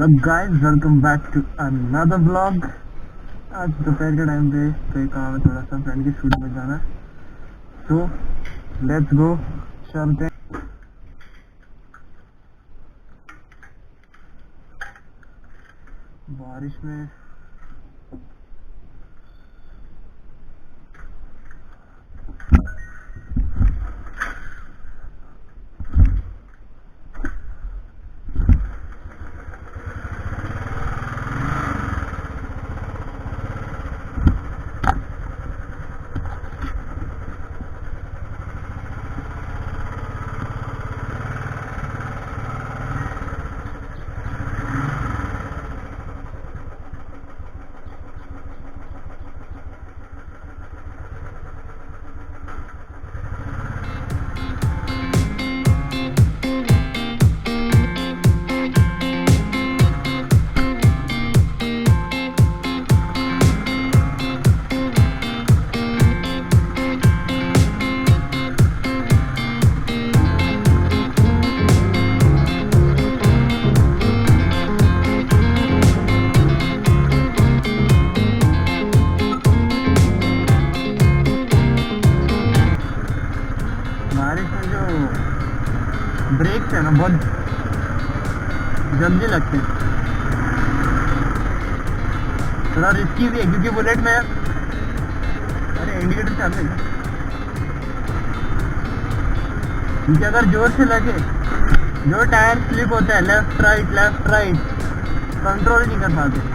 Hello guys, welcome back to another vlog. आज दोपहर के टाइम पे काम है, थोड़ा सा फ्रेंड की शूट में जाना है, तो लेट्स गो, चलते हैं। बारिश में जो ब्रेक्स है ना, बहुत जल्दी लगते हैं। थोड़ा रिस्की भी है क्योंकि बुलेट में, अरे इंडिकेटर चालू है क्योंकि अगर जोर से लगे, जो टायर स्लिप होता है, लेफ्ट राइट कंट्रोल नहीं कर पाते।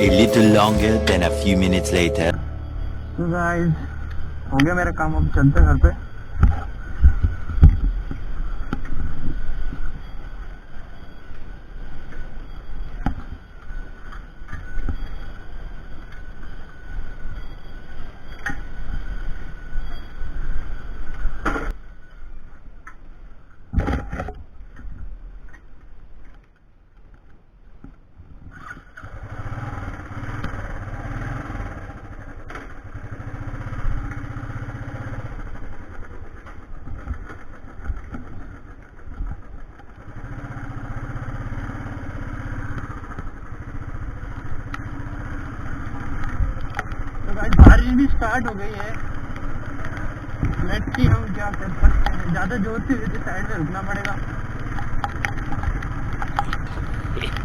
A little longer than a few minutes later. तो गाइस हो गया मेरा काम, अब चलते हैं घर पे। तो गाइस बारिश भी स्टार्ट हो गई है। लेट्स सी हम क्या कर सकते हैं। ज्यादा जोर से साइड में रुकना पड़ेगा।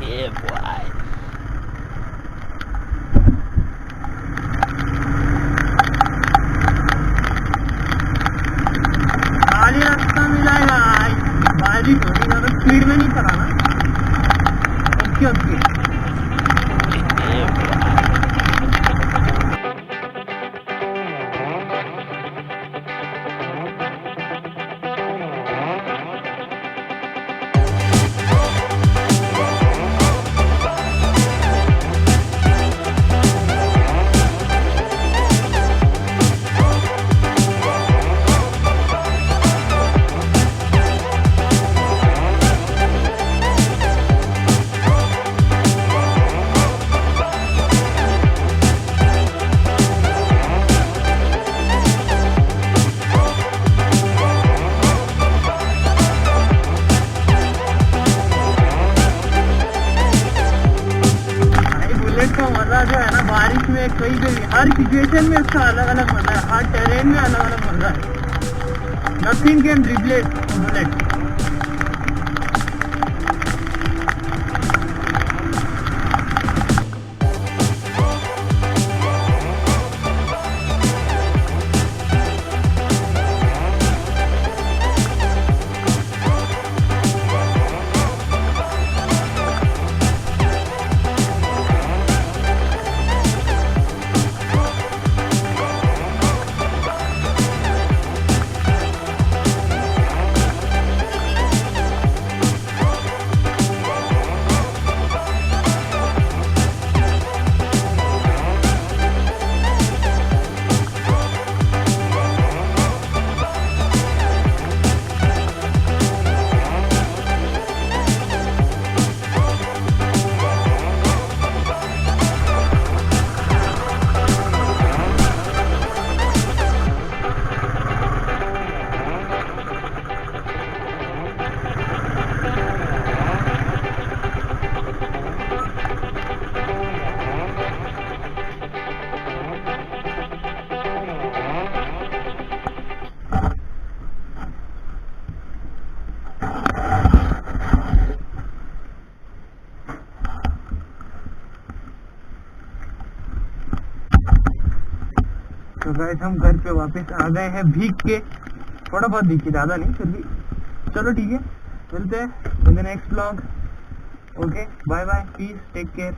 Yeah, boy. खाली रास्ता मिला है भाई। बारिश होगी, ज्यादा स्पीड में नहीं चलाना। Okay okay. का मजा जो है ना बारिश में, कहीं भी हर सिचुएशन में उसका अलग अलग मजा है, हर टेरेन में अलग अलग मजा है। Nothing can replace bullet. तो गाइस हम घर पे वापस आ गए हैं भीग के। थोड़ा बहुत भीग के, ज़्यादा नहीं फिर भी। चलो ठीक है, मिलते हैं in the next vlog. Okay bye bye, peace, take care.